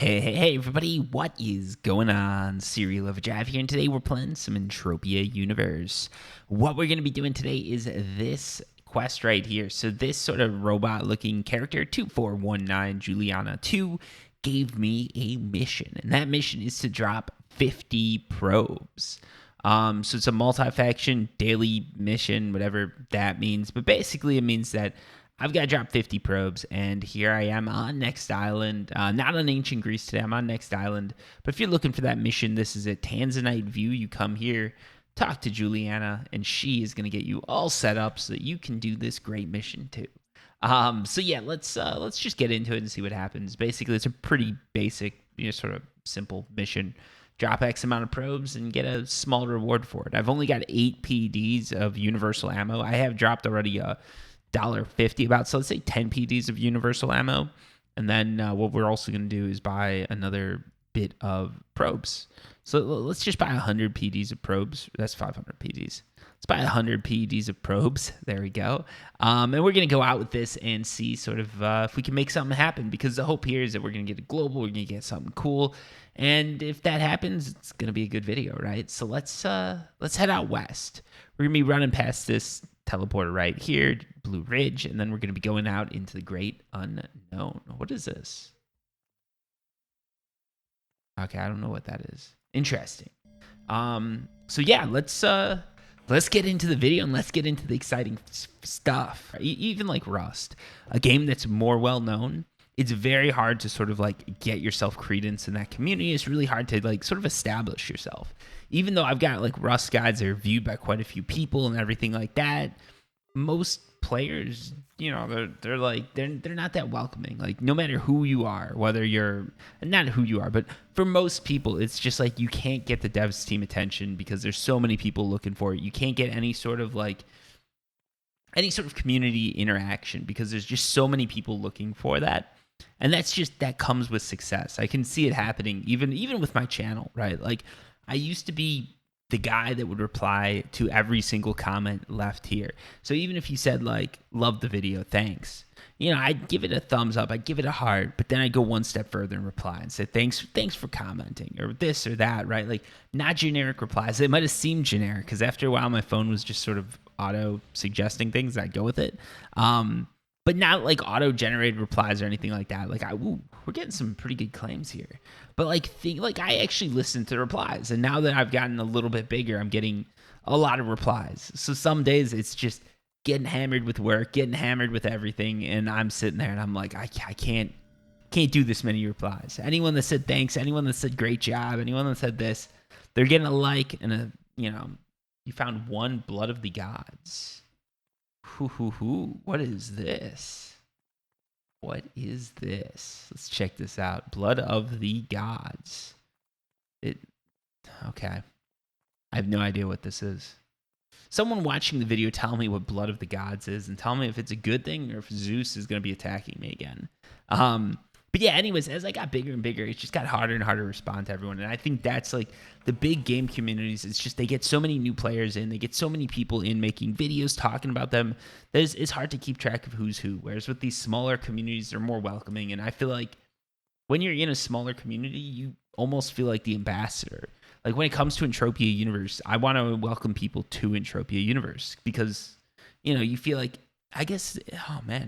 Hey, everybody, what is going on? Serial of a Jive here, and today we're playing some Entropia Universe. What we're going to be doing today is this quest right here. So this sort of robot-looking character, 2419 Juliana 2, gave me a mission, and that mission is to drop 50 probes. So it's a multi-faction daily mission, whatever that means, but basically it means that I've got to drop 50 probes, and here I am on Next Island. Not on Ancient Greece today, I'm on Next Island. But if you're looking for that mission, this is a Tanzanite view. You come here, talk to Juliana, and she is going to get you all set up so that you can do this great mission too. So yeah, let's just get into it and see what happens. Basically, it's a pretty basic, sort of simple mission. Drop X amount of probes and get a small reward for it. I've only got 8 PDs of universal ammo. I have dropped already a $1.50 about, so let's say 10 PDs of universal ammo. And then what we're also going to do is buy another bit of probes. So let's just buy 100 PDs of probes. That's 500 PDs. Let's buy 100 PDs of probes. There we go. And we're going to go out with this and see sort of if we can make something happen, because the hope here is that we're going to get a global, we're going to get something cool. And if that happens, it's going to be a good video, right? So let's head out west. We're going to be running past this teleporter right here, Blue Ridge, and then we're going to be going out into the great unknown. What is this? Okay, I don't know what that is. Interesting. So yeah, let's get into the video and let's get into the exciting stuff. Even like Rust, a game that's more well known, it's very hard to sort of like get yourself credence in that community. It's really hard to like sort of establish yourself. Even though I've got like Rust guides that are viewed by quite a few people and everything like that, most players, they're not that welcoming. Like no matter who you are, whether you're not who you are, but for most people, it's just like you can't get the devs team attention because there's so many people looking for it. You can't get any sort of community interaction because there's just so many people looking for that. And that comes with success. I can see it happening even with my channel, right? Like I used to be the guy that would reply to every single comment left here. So even if you said like, love the video, thanks. I'd give it a thumbs up, I'd give it a heart, but then I'd go one step further and reply and say, thanks for commenting or this or that, right? Like not generic replies. It might have seemed generic because after a while my phone was just sort of auto suggesting things. I'd go with it. But not like auto-generated replies or anything like that. Like, we're getting some pretty good claims here. But I actually listen to the replies, and now that I've gotten a little bit bigger, I'm getting a lot of replies. So some days it's just getting hammered with work, getting hammered with everything, and I'm sitting there and I'm like, I can't do this many replies. Anyone that said thanks, anyone that said great job, anyone that said this, they're getting a like and you found one Blood of the Gods. What is this? What is this? Let's check this out. Blood of the Gods. Okay. I have no idea what this is. Someone watching the video tell me what Blood of the Gods is and tell me if it's a good thing or if Zeus is going to be attacking me again. But yeah, anyways, as I got bigger and bigger, it just got harder and harder to respond to everyone. And I think that's like the big game communities. It's just they get so many new players in. They get so many people in making videos talking about them. It's hard to keep track of who's who. Whereas with these smaller communities, they're more welcoming. And I feel like when you're in a smaller community, you almost feel like the ambassador. Like when it comes to Entropia Universe, I want to welcome people to Entropia Universe because, you feel like, I guess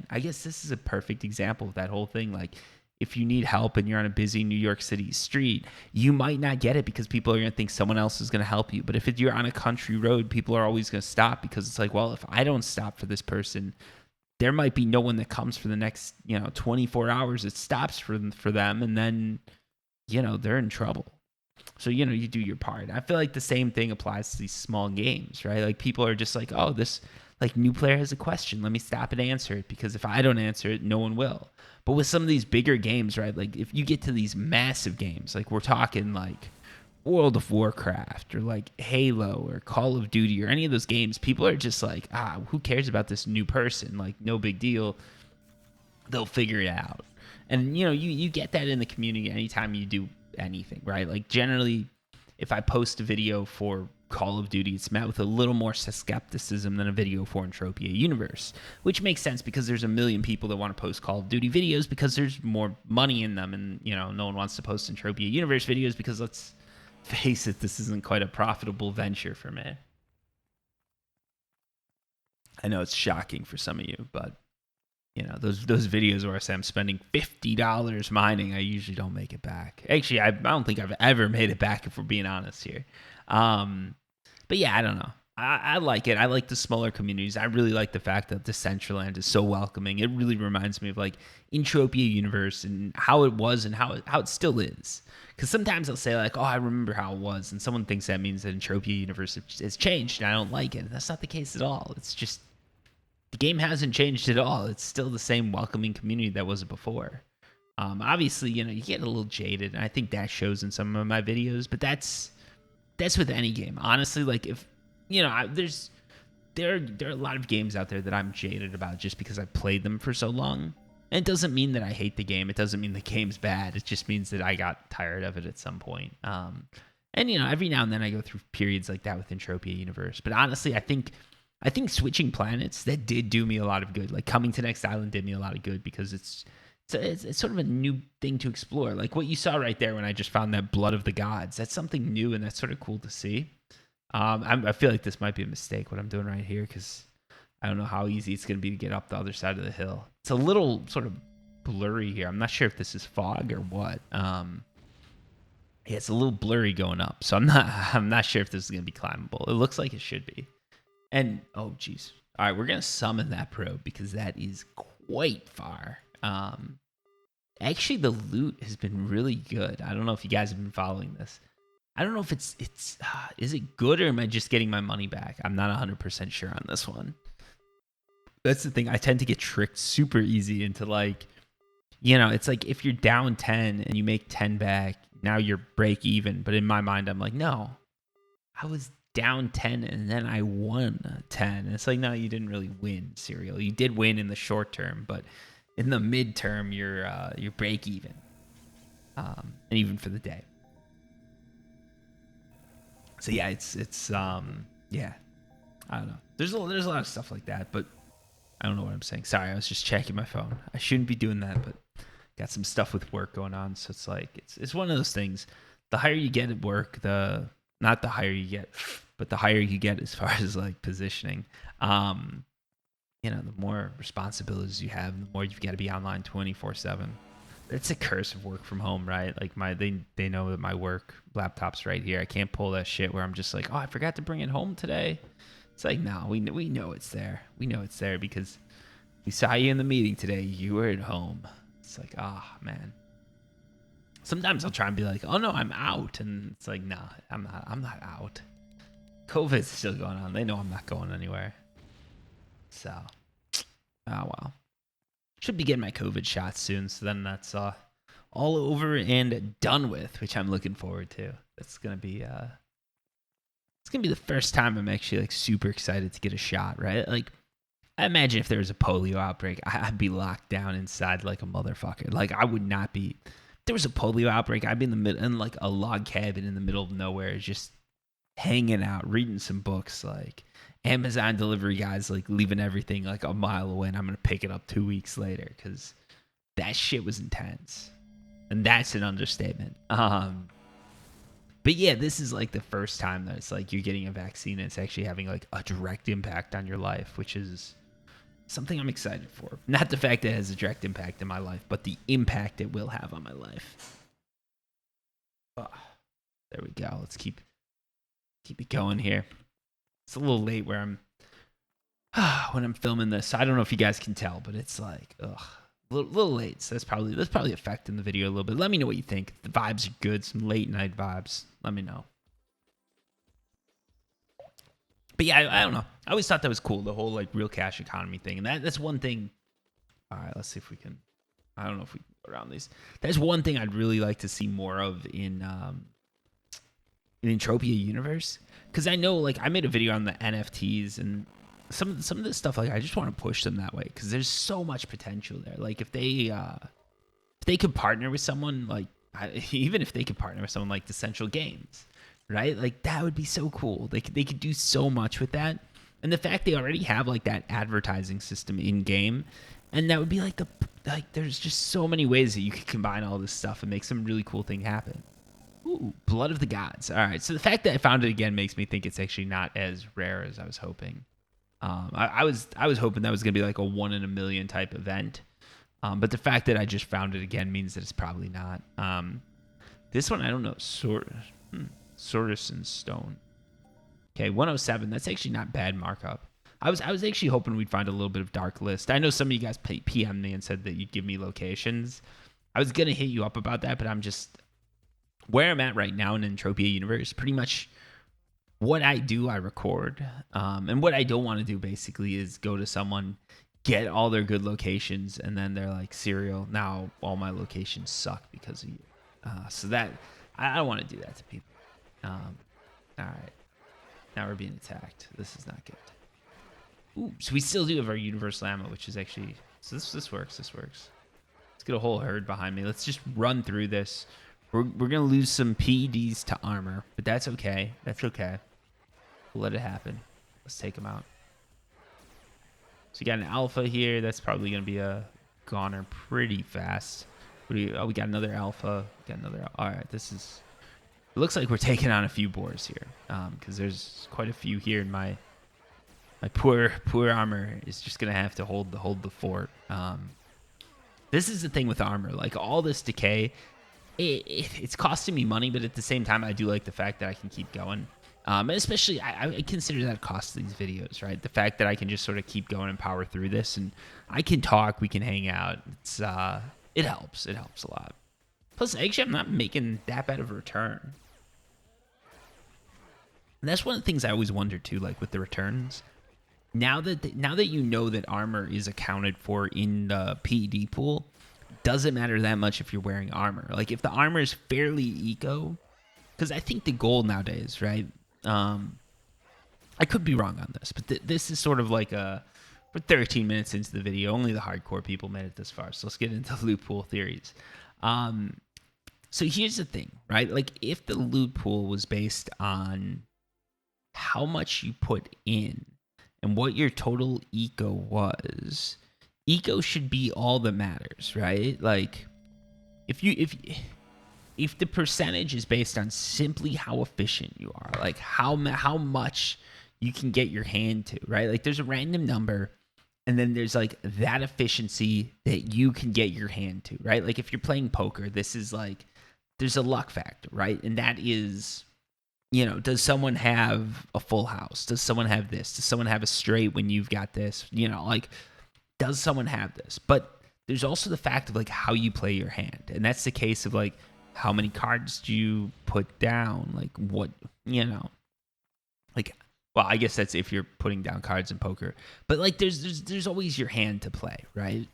this is a perfect example of that whole thing. Like, if you need help and you're on a busy New York City street, you might not get it because people are going to think someone else is going to help you. But if you're on a country road, people are always going to stop because it's like, well, if I don't stop for this person, there might be no one that comes for the next, 24 hours. It stops for them. And then, they're in trouble. So, you do your part. I feel like the same thing applies to these small games, right? Like people are just like, oh, this new player has a question. Let me stop and answer it because if I don't answer it, no one will. But with some of these bigger games, right? Like if you get to these massive games, like we're talking like World of Warcraft or like Halo or Call of Duty or any of those games, people are just like, who cares about this new person? Like no big deal. They'll figure it out. And you get that in the community anytime you do anything, right? Like generally if I post a video for Call of Duty, it's met with a little more skepticism than a video for Entropia Universe, which makes sense because there's a million people that want to post Call of Duty videos because there's more money in them, and no one wants to post Entropia Universe videos because, let's face it, this isn't quite a profitable venture for me. I know it's shocking for some of you, but those videos where I say I'm spending $50 mining, I usually don't make it back. Actually, I don't think I've ever made it back, if we're being honest here. But yeah, I don't know. I like it. I like the smaller communities. I really like the fact that Decentraland is so welcoming. It really reminds me of like Entropia Universe and how it was and how it still is. Because sometimes I'll say like, oh, I remember how it was, and someone thinks that means that Entropia Universe has changed and I don't like it. And that's not the case at all. It's just the game hasn't changed at all. It's still the same welcoming community that was before. Obviously, you get a little jaded, and I think that shows in some of my videos. But that's with any game, honestly. Like if there are a lot of games out there that I'm jaded about just because I played them for so long. And it doesn't mean that I hate the game. It doesn't mean the game's bad. It just means that I got tired of it at some point. And every now and then I go through periods like that with Entropia Universe. But honestly, I think switching planets, that did do me a lot of good. Like coming to Next Island did me a lot of good because it's sort of a new thing to explore. Like what you saw right there when I just found that Blood of the Gods. That's something new, and that's sort of cool to see. I feel like this might be a mistake, what I'm doing right here, because I don't know how easy it's going to be to get up the other side of the hill. It's a little sort of blurry here. I'm not sure if this is fog or what. Yeah, it's a little blurry going up, so I'm not sure if this is going to be climbable. It looks like it should be. And, oh, geez. All right, we're going to summon that probe because that is quite far. Actually, the loot has been really good. I don't know if you guys have been following this. I don't know if it's is it good or am I just getting my money back? I'm not 100% sure on this one. That's the thing. I tend to get tricked super easy into like, it's like if you're down 10 and you make 10 back, now you're break even. But in my mind, I'm like, no, I was down 10 and then I won 10. And it's like, no, you didn't really win, Serial. You did win in the short term, but in the midterm, you're break even, and even for the day. So yeah, it's yeah, I don't know. There's a lot of stuff like that, but I don't know what I'm saying. Sorry, I was just checking my phone. I shouldn't be doing that, but got some stuff with work going on, so it's like it's one of those things. The higher you get at work, not the higher you get, but the higher you get as far as like positioning. The more responsibilities you have, the more you've got to be online 24/7. It's a curse of work from home, right? Like they know that my work laptop's right here. I can't pull that shit where I'm just like, oh, I forgot to bring it home today. It's like, no, we know it's there. We know it's there because we saw you in the meeting today. You were at home. It's like, man. Sometimes I'll try and be like, oh no, I'm out, and it's like, no, I'm not out. COVID's still going on. They know I'm not going anywhere. So, oh well. Should be getting my COVID shots soon, so then that's all over and done with, which I'm looking forward to. That's gonna be it's gonna be the first time I'm actually like super excited to get a shot, right? Like, I imagine if there was a polio outbreak, I'd be locked down inside like a motherfucker. Like, I would not be. If there was a polio outbreak, I'd be in like a log cabin in the middle of nowhere, just hanging out, reading some books, like Amazon delivery guys, like leaving everything like a mile away, and I'm gonna pick it up 2 weeks later because that shit was intense, and that's an understatement. But yeah, this is like the first time that it's like you're getting a vaccine and it's actually having like a direct impact on your life, which is something I'm excited for. Not the fact that it has a direct impact in my life, but the impact it will have on my life. Oh, there we go. Let's keep it going here. It's a little late where I'm when I'm filming this. I don't know if you guys can tell, but it's like a little late. So that's probably affecting the video a little bit. Let me know what you think. The vibes are good, some late night vibes. Let me know. But yeah, I don't know. I always thought that was cool, the whole like real cash economy thing. And that's one thing. All right, let's see if we can. I don't know if we can go around these. That's one thing I'd really like to see more of in Entropia Universe, because I know like I made a video on the NFTs and some of this stuff. Like I just want to push them that way because there's so much potential there. Like if they could partner with someone like even if they could partner with someone like the Central Games, right? Like that would be so cool. They could do so much with that. And the fact they already have like that advertising system in game, and that would be like there's just so many ways that you could combine all this stuff and make some really cool thing happen. Ooh, Blood of the Gods. All right, so the fact that I found it again makes me think it's actually not as rare as I was hoping. I was hoping that was gonna be like a 1 in a million type event, but the fact that I just found it again means that it's probably not. This one I don't know. Sortis and Stone. Okay, 107. That's actually not bad markup. I was actually hoping we'd find a little bit of Dark List. I know some of you guys PM'd me and said that you'd give me locations. I was gonna hit you up about that, but I'm just where I'm at right now in Entropia Universe. Pretty much what I do, I record, and what I don't want to do basically is go to someone, get all their good locations, and then they're like, "Serial, now all my locations suck because of you." So that I don't want to do that to people. All right. Now we're being attacked. This is not good. Ooh, so we still do have our universal ammo, which is actually... So this works. This works. Let's get a whole herd behind me. Let's just run through this. We're going to lose some PEDs to armor, but that's okay. That's okay. We'll let it happen. Let's take them out. So we got an alpha here. That's probably going to be a goner pretty fast. We got another alpha. All right, this is... It looks like we're taking on a few boars here, because there's quite a few here, and my poor armor is just gonna have to hold the fort. This is the thing with armor, like all this decay, it's costing me money, but at the same time, I do like the fact that I can keep going. And especially, I consider that a cost of these videos, right? The fact that I can just sort of keep going and power through this, and I can talk, we can hang out. It helps. It helps a lot. Plus, actually, I'm not making that bad of a return. And that's one of the things I always wonder too, like with the returns. Now that you know that armor is accounted for in the PED pool, doesn't matter that much if you're wearing armor. Like if the armor is fairly eco, because I think the goal nowadays, right? I could be wrong on this, but this is sort of like we're 13 minutes into the video. Only the hardcore people made it this far. So let's get into loot pool theories. So here's the thing, right? Like if the loot pool was based on how much you put in and what your total eco was, eco should be all that matters, right? Like if the percentage is based on simply how efficient you are, like how much you can get your hand to, right? Like there's a random number, and then there's like that efficiency that you can get your hand to, right? Like if you're playing poker, this is like there's a luck factor, right? And that is, you know, does someone have a full house? Does someone have this? Does someone have a straight when you've got this? You know, like, does someone have this? But there's also the fact of like how you play your hand. And that's the case of like, how many cards do you put down? Like what, you know, like, well, I guess that's if you're putting down cards in poker, but like there's always your hand to play, right?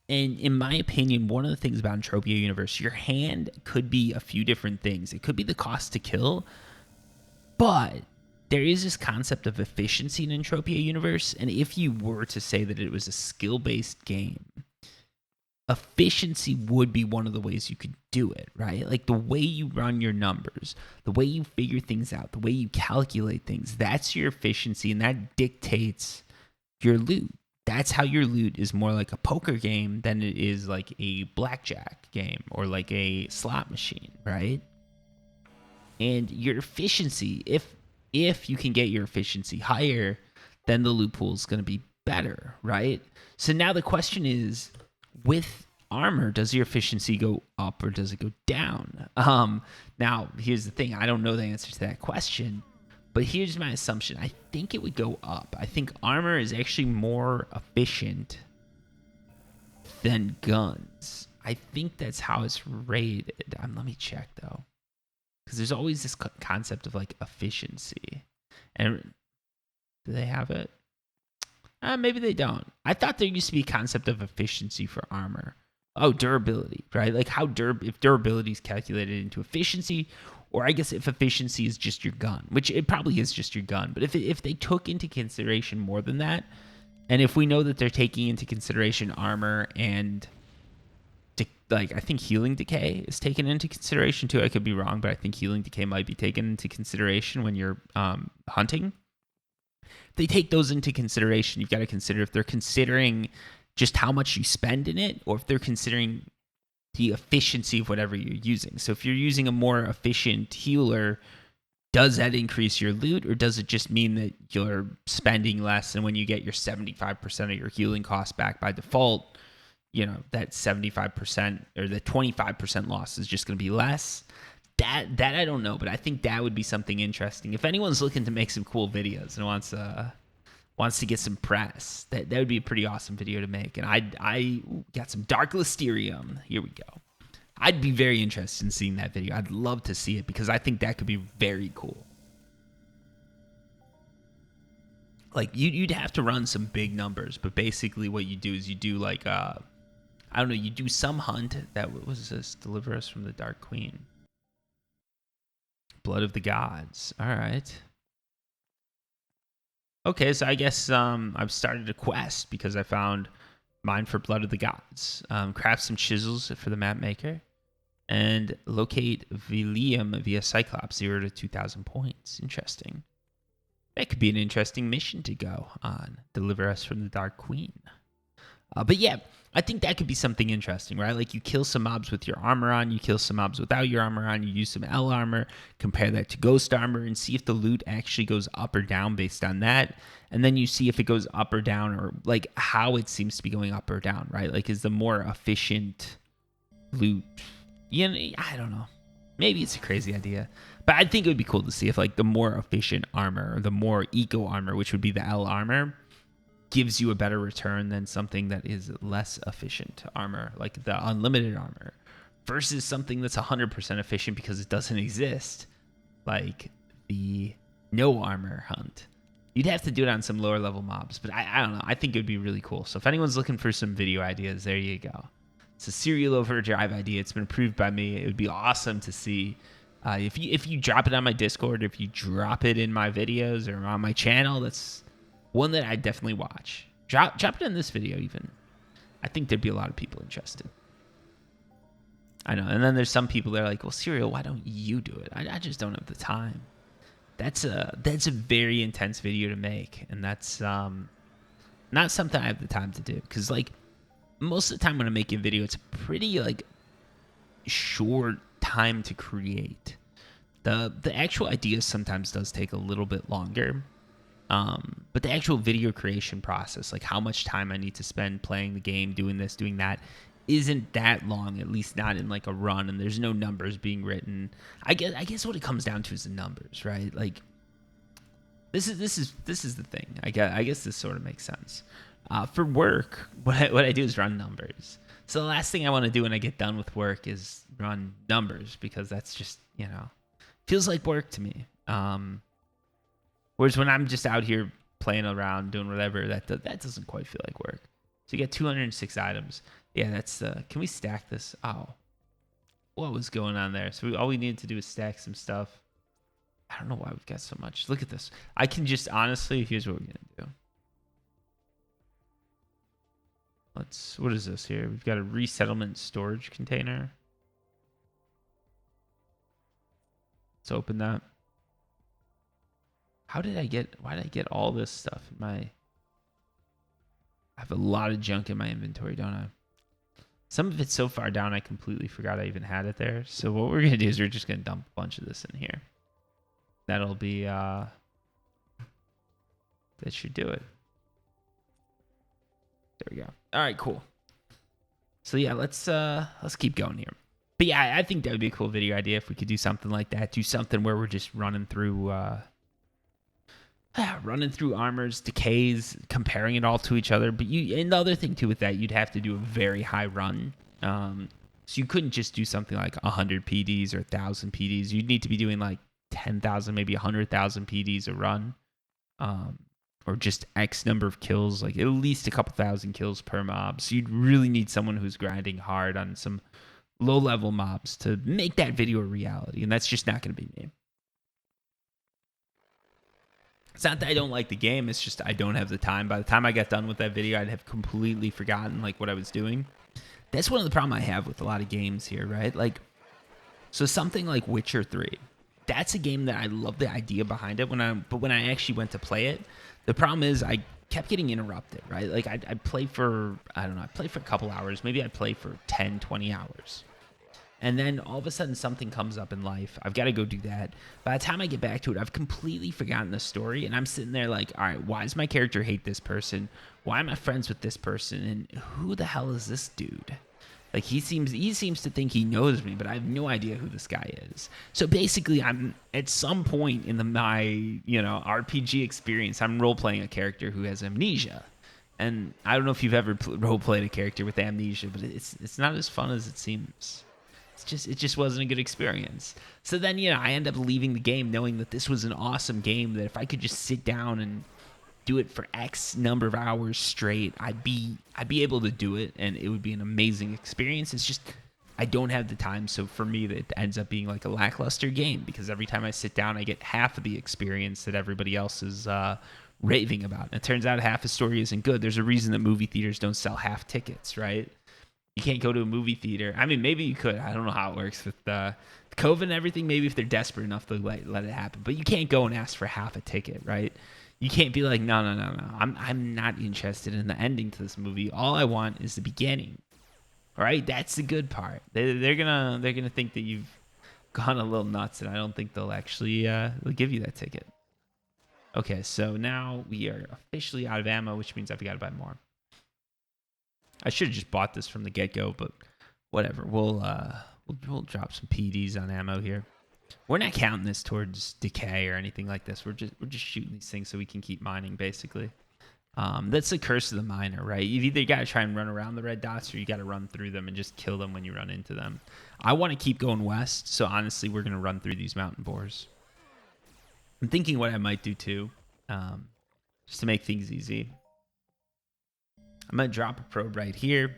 And in my opinion, one of the things about Entropia Universe, your hand could be a few different things. It could be the cost to kill, but there is this concept of efficiency in Entropia Universe, and if you were to say that it was a skill-based game, efficiency would be one of the ways you could do it, right? Like the way you run your numbers, the way you figure things out, the way you calculate things, that's your efficiency, and that dictates your loot. That's how your loot is more like a poker game than it is like a blackjack game or like a slot machine, right? And your efficiency, if you can get your efficiency higher, then the loot pool is going to be better, right? So now the question is, with armor, does your efficiency go up or does it go down? Now, here's the thing. I don't know the answer to that question, but here's my assumption. I think it would go up. I think armor is actually more efficient than guns. I think that's how it's rated. Let me check, though. Because there's always this concept of like efficiency. And do they have it? Maybe they don't. I thought there used to be a concept of efficiency for armor. Oh, durability, right? Like if durability is calculated into efficiency, or I guess if efficiency is just your gun, which it probably is just your gun. But if they took into consideration more than that, and if we know that they're taking into consideration armor and like I think healing decay is taken into consideration too. I could be wrong, but I think healing decay might be taken into consideration when you're hunting. If they take those into consideration, you've got to consider if they're considering just how much you spend in it, or if they're considering the efficiency of whatever you're using. So if you're using a more efficient healer, does that increase your loot, or does it just mean that you're spending less, and when you get your 75% of your healing costs back by default, you know, that 75% or the 25% loss is just going to be less? That I don't know, but I think that would be something interesting. If anyone's looking to make some cool videos and wants to get some press, that would be a pretty awesome video to make. And I got some Dark Listerium. Here we go. I'd be very interested in seeing that video. I'd love to see it because I think that could be very cool. Like you'd have to run some big numbers, but basically what you do is you do like I don't know, you do some hunt that was this, deliver us from the Dark Queen. Blood of the Gods. All right. Okay, so I guess I've started a quest because I found mine for Blood of the Gods. Craft some chisels for the map maker. And locate Vilium via Cyclops, 0 to 2,000 points. Interesting. That could be an interesting mission to go on. Deliver us from the Dark Queen. But yeah, I think that could be something interesting, right? Like you kill some mobs with your armor on, you kill some mobs without your armor on, you use some L armor, compare that to ghost armor, and see if the loot actually goes up or down based on that. And then you see if it goes up or down, or like how it seems to be going up or down, right? Like is the more efficient loot, you know, I don't know. Maybe it's a crazy idea, but I think it would be cool to see if like the more efficient armor, or the more eco armor, which would be the L armor, gives you a better return than something that is less efficient armor, like the unlimited armor, versus something that's 100% efficient because it doesn't exist, like the no armor hunt. You'd have to do it on some lower level mobs, but I don't know. I think it would be really cool. So if anyone's looking for some video ideas, there you go. It's a serial overdrive idea. It's been approved by me. It would be awesome to see. If you drop it on my Discord, if you drop it in my videos or on my channel, that's one that I definitely watch. Drop it in this video even. I think there'd be a lot of people interested. I know. And then there's some people that are like, well, Serial, why don't you do it? I just don't have the time. That's a very intense video to make. And that's not something I have the time to do. Because like most of the time when I make a video, it's a pretty like short time to create. The actual idea sometimes does take a little bit longer. But the actual video creation process, like how much time I need to spend playing the game, doing this, doing that, isn't that long, at least not in like a run, and there's no numbers being written. I guess what it comes down to is the numbers, right? Like this is the thing. I guess this sort of makes sense. For work, what I do is run numbers. So the last thing I want to do when I get done with work is run numbers, because that's just, you know, feels like work to me. Whereas when I'm just out here playing around, doing whatever, that doesn't quite feel like work. So you get 206 items. Yeah, that's can we stack this? Oh, what was going on there? So all we needed to do is stack some stuff. I don't know why we've got so much. Look at this. I can just honestly, here's what we're gonna do. What is this here? We've got a resettlement storage container. Let's open that. Why did I get all this stuff in my... I have a lot of junk in my inventory, don't I? Some of it's so far down I completely forgot I even had it there. So what we're going to do is we're just going to dump a bunch of this in here. That'll be... that should do it. There we go. All right, cool. So yeah, let's keep going here. But yeah, I think that would be a cool video idea if we could do something like that. Do something where we're just running through armors, decays, comparing it all to each other. But and the other thing too with that, you'd have to do a very high run. So you couldn't just do something like 100 PDs or 1,000 PDs. You'd need to be doing like 10,000, maybe 100,000 PDs a run. Or just X number of kills, like at least a couple thousand kills per mob. So you'd really need someone who's grinding hard on some low-level mobs to make that video a reality. And that's just not going to be me. It's not that I don't like the game, it's just I don't have the time. By the time I got done with that video, I'd have completely forgotten like what I was doing. That's one of the problems I have with a lot of games here, right? Like, so something like Witcher 3, that's a game that I love the idea behind it. But when I actually went to play it, the problem is I kept getting interrupted, right? Like I'd play for, I don't know, I'd play for a couple hours. Maybe I'd play for 10, 20 hours. And then all of a sudden something comes up in life. I've got to go do that. By the time I get back to it, I've completely forgotten the story. And I'm sitting there like, all right, why does my character hate this person? Why am I friends with this person? And who the hell is this dude? Like he seems to think he knows me, but I have no idea who this guy is. So basically, I'm at some point in my RPG experience, I'm role playing a character who has amnesia, and I don't know if you've ever role played a character with amnesia, but it's not as fun as it seems. It just wasn't a good experience. So then I end up leaving the game knowing that this was an awesome game. That if I could just sit down and do it for X number of hours straight, I'd be able to do it, and it would be an amazing experience. It's just I don't have the time, so for me, it ends up being like a lackluster game because every time I sit down, I get half of the experience that everybody else is raving about. And it turns out half the story isn't good. There's a reason that movie theaters don't sell half tickets, right? You can't go to a movie theater. I mean, maybe you could. I don't know how it works with COVID and everything. Maybe if they're desperate enough, they'll let it happen. But you can't go and ask for half a ticket, right? You can't be like, no. I'm not interested in the ending to this movie. All I want is the beginning. All right, that's the good part. They're gonna think that you've gone a little nuts, and I don't think they'll actually they'll give you that ticket. Okay, so now we are officially out of ammo, which means I've got to buy more. I should have just bought this from the get-go, but whatever. We'll drop some PDs on ammo here. We're not counting this towards decay or anything like this. We're just shooting these things so we can keep mining, basically. That's the curse of the miner, right? You've either got to try and run around the red dots, or you got to run through them and just kill them when you run into them. I want to keep going west, so honestly, we're going to run through these mountain boars. I'm thinking what I might do too, just to make things easy. I'm going to drop a probe right here.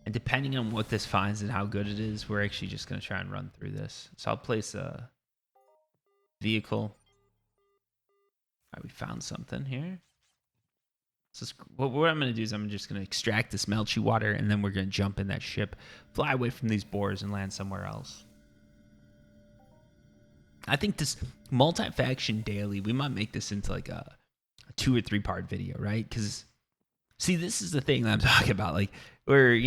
And depending on what this finds and how good it is, we're actually just going to try and run through this. So I'll place a vehicle. All right, we found something here. So what I'm going to do is I'm just going to extract this melty water, and then we're going to jump in that ship, fly away from these boars, and land somewhere else. I think this multi-faction daily, we might make this into like a 2 or 3 part video, right? Because see, this is the thing that I'm talking about. Like, we're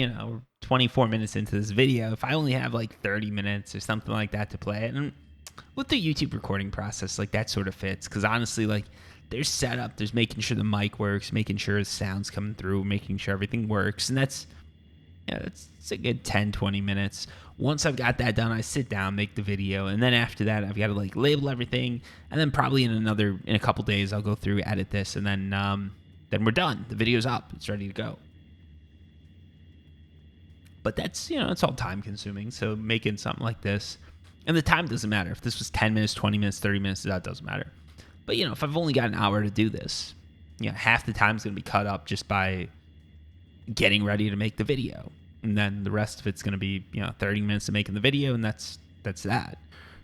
24 minutes into this video. If I only have like 30 minutes or something like that to play it, and with the YouTube recording process, like that sort of fits. Because honestly, like there's setup, there's making sure the mic works, making sure the sound's coming through, making sure everything works, and that's a good 10, 20 minutes. Once I've got that done, I sit down, make the video, and then after that, I've got to like label everything, and then probably in a couple days, I'll go through, edit this, and then we're done. The video's up. It's ready to go. But that's, it's all time consuming. So making something like this, and the time doesn't matter. If this was 10 minutes, 20 minutes, 30 minutes, that doesn't matter. But, if I've only got an hour to do this, half the time is going to be cut up just by getting ready to make the video. And then the rest of it's going to be, 30 minutes of making the video, and that's that.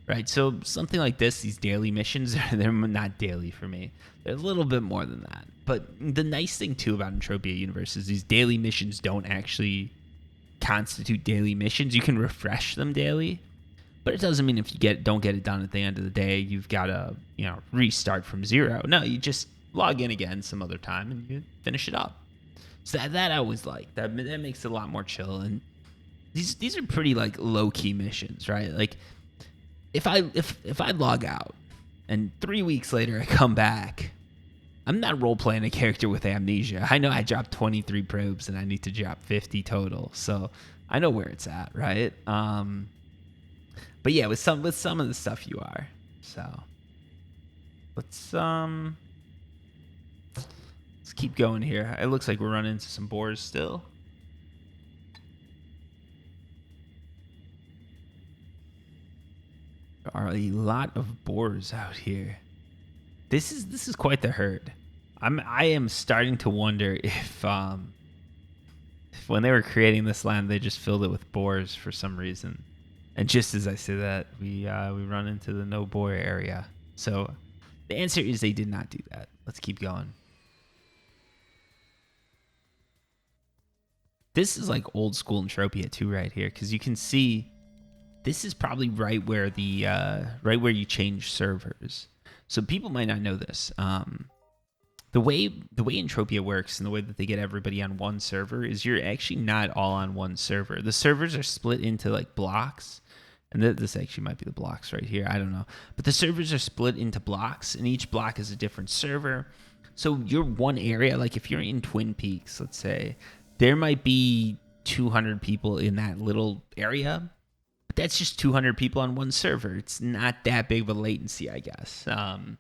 Right, so something like this, these daily missions, they're not daily for me. They're a little bit more than that. But the nice thing, too, about Entropia Universe is these daily missions don't actually constitute daily missions. You can refresh them daily, but it doesn't mean if you don't get it done at the end of the day, you've got to, restart from zero. No, you just log in again some other time and you finish it up. So that I always like. That makes it a lot more chill. And these are pretty, like, low-key missions, right? Like, if I log out and 3 weeks later I come back, I'm not role playing a character with amnesia. I know I dropped 23 probes and I need to drop 50 total, so I know where it's at, right? But yeah, with some of the stuff you are. So let's keep going here. It looks like we're running into some boars still. There are a lot of boars out here. This is quite the herd. I am starting to wonder if when they were creating this land, they just filled it with boars for some reason. And just as I say that, we run into the no boar area. So the answer is they did not do that. Let's keep going. This is like old school Entropia too, right here, because you can see this is probably right where you change servers. So people might not know this. The way Entropia works and the way that they get everybody on one server is you're actually not all on one server. The servers are split into like blocks. And this actually might be the blocks right here. I don't know. But the servers are split into blocks, and each block is a different server. So your one area, like if you're in Twin Peaks, let's say, there might be 200 people in that little area. But that's just 200 people on one server. It's not that big of a latency, I guess. And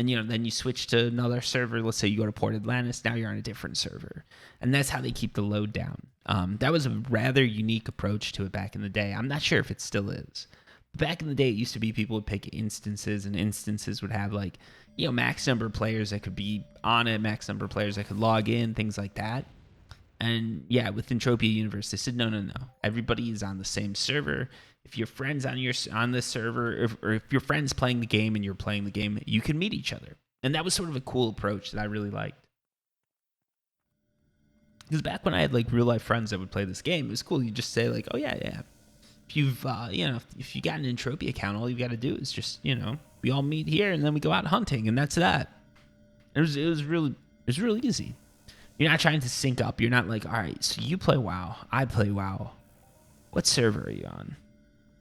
then you switch to another server. Let's say you go to Port Atlantis. Now you're on a different server, and that's how they keep the load down. That was a rather unique approach to it back in the day. I'm not sure if it still is. Back in the day, it used to be people would pick instances, and instances would have max number of players that could be on it, max number of players that could log in, things like that. And yeah, with Entropia Universe, they said no. Everybody is on the same server. If your friends on this server, or if your friends playing the game and you're playing the game, you can meet each other. And that was sort of a cool approach that I really liked. Because back when I had like real life friends that would play this game, it was cool. You just say like, oh yeah. If you've if you got an Entropia account, all you got to do is just we all meet here and then we go out hunting, and that's that. It was really easy. You're not trying to sync up. You're not like, all right, so you play WoW, I play WoW. What server are you on?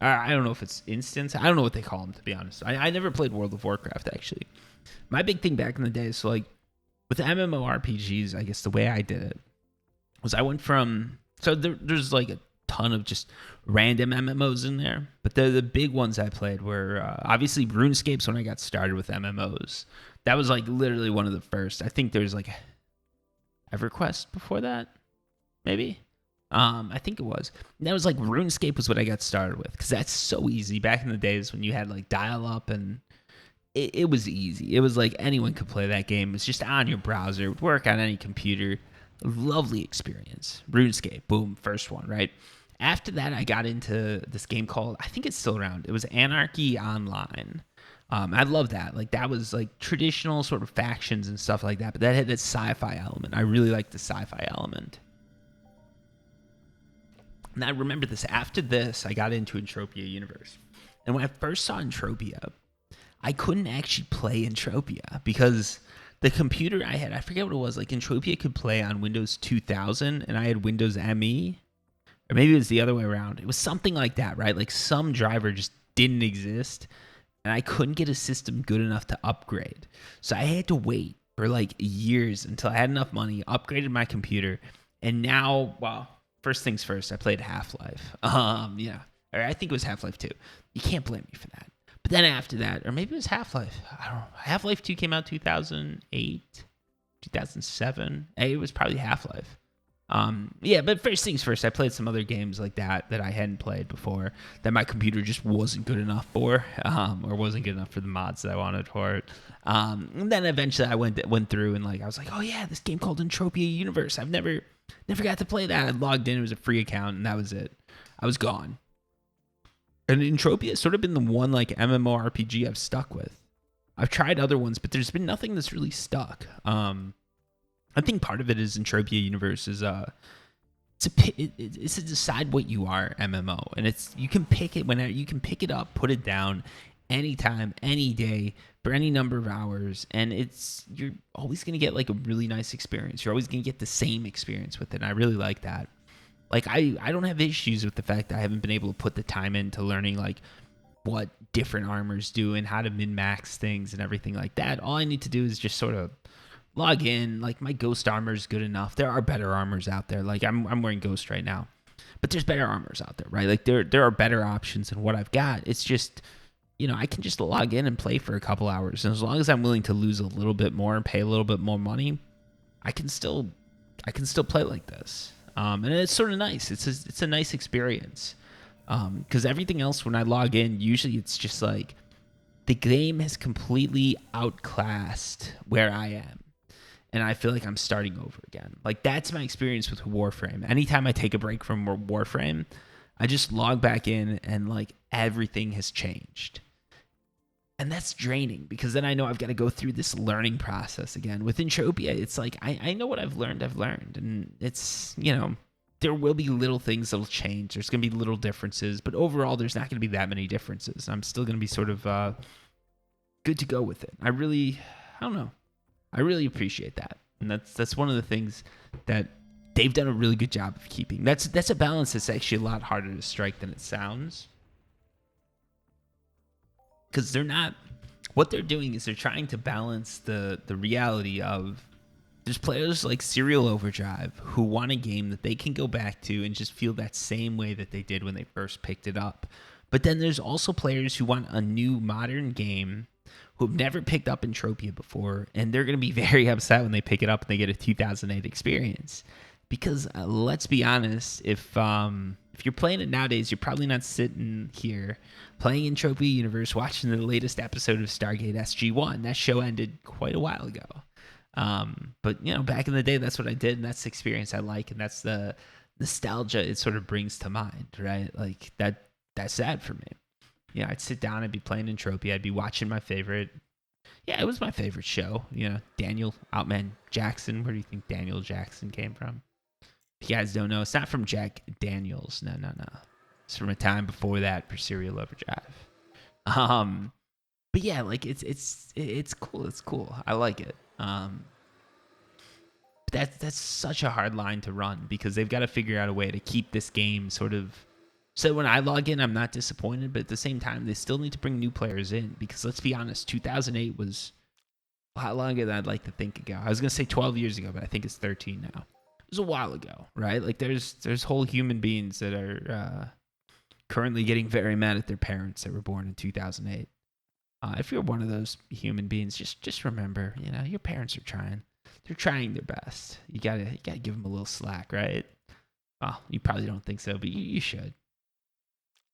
I don't know if it's instance. I don't know what they call them, to be honest. I never played World of Warcraft, actually. My big thing back in the day is like with MMORPGs, I guess the way I did it was I went from there's like a ton of just random MMOs in there, but the big ones I played were obviously RuneScape's when I got started with MMOs. That was like literally one of the first. I think there's like EverQuest before that, maybe. I think it was. And that was like RuneScape was what I got started with, because that's so easy. Back in the days when you had like dial-up, and it was easy. It was like anyone could play that game. It's just on your browser. It would work on any computer. Lovely experience. RuneScape, boom, first one, right? After that, I got into this game called, I think it's still around. It was Anarchy Online. I love that. Like that was like traditional sort of factions and stuff like that, but that had this sci-fi element. I really liked the sci-fi element. And I remember this. After this, I got into Entropia Universe. And when I first saw Entropia, I couldn't actually play Entropia because the computer I had, I forget what it was. Like Entropia could play on Windows 2000 and I had Windows ME. Or maybe it was the other way around. It was something like that, right? Like some driver just didn't exist. And I couldn't get a system good enough to upgrade. So I had to wait for like years until I had enough money, upgraded my computer. And now, well, first things first, I played Half-Life. Or I think it was Half-Life 2. You can't blame me for that. But then after that, or maybe it was Half-Life. I don't know. Half-Life 2 came out 2008, 2007. It was probably Half-Life. But first things first, I played some other games like that I hadn't played before, that my computer just wasn't good enough for, or wasn't good enough for the mods that I wanted for it. And then eventually I went through and like I was like, oh yeah, this game called Entropia Universe. I've never got to play that. I logged in, it was a free account, and that was it. I was gone. And Entropia has sort of been the one like MMORPG I've stuck with. I've tried other ones, but there's been nothing that's really stuck. I think part of it is Entropia Universe is it's to decide what you are MMO, and you can pick it whenever you can pick it up, put it down, anytime, any day, for any number of hours, and you're always gonna get like a really nice experience. You're always gonna get the same experience with it. And I really like that. Like I don't have issues with the fact that I haven't been able to put the time into learning like what different armors do and how to min-max things and everything like that. All I need to do is just sort of log in. Like my ghost armor is good enough. There are better armors out there. Like I'm wearing ghost right now, but there's better armors out there, right? Like there are better options than what I've got. It's just, I can just log in and play for a couple hours, and as long as I'm willing to lose a little bit more and pay a little bit more money, I can still play like this. And it's sort of nice. It's a nice experience. Because everything else, when I log in, usually it's just like the game has completely outclassed where I am. And I feel like I'm starting over again. Like that's my experience with Warframe. Anytime I take a break from Warframe, I just log back in and like everything has changed. And that's draining, because then I know I've got to go through this learning process again. With Entropia, it's like I know what I've learned, and it's, there will be little things that'll change. There's going to be little differences, but overall, there's not going to be that many differences. I'm still going to be sort of good to go with it. I don't know. I really appreciate that, and that's one of the things that they've done a really good job of keeping. That's a balance that's actually a lot harder to strike than it sounds, because they're not. What they're doing is they're trying to balance the reality of there's players like Serial Overdrive who want a game that they can go back to and just feel that same way that they did when they first picked it up. But then there's also players who want a new modern game who have never picked up Entropia before, and they're going to be very upset when they pick it up and they get a 2008 experience. Because let's be honest, if you're playing it nowadays, you're probably not sitting here playing Entropia Universe watching the latest episode of Stargate SG-1. That show ended quite a while ago. But back in the day, that's what I did, and that's the experience I like, and that's the nostalgia it sort of brings to mind, right? Like that's sad for me. I'd sit down, I'd be playing Entropia, I'd be watching my favorite. Yeah, it was my favorite show. Daniel Outman Jackson. Where do you think Daniel Jackson came from? If you guys don't know, it's not from Jack Daniels. No. It's from a time before that for Serial Overdrive. But yeah, like it's cool. It's cool. I like it. That's such a hard line to run because they've got to figure out a way to keep this game sort of so when I log in, I'm not disappointed, but at the same time, they still need to bring new players in because let's be honest, 2008 was a lot longer than I'd like to think ago. I was going to say 12 years ago, but I think it's 13 now. It was a while ago, right? Like there's whole human beings that are currently getting very mad at their parents that were born in 2008. If you're one of those human beings, just remember, your parents are trying. They're trying their best. You gotta give them a little slack, right? Well, you probably don't think so, but you should.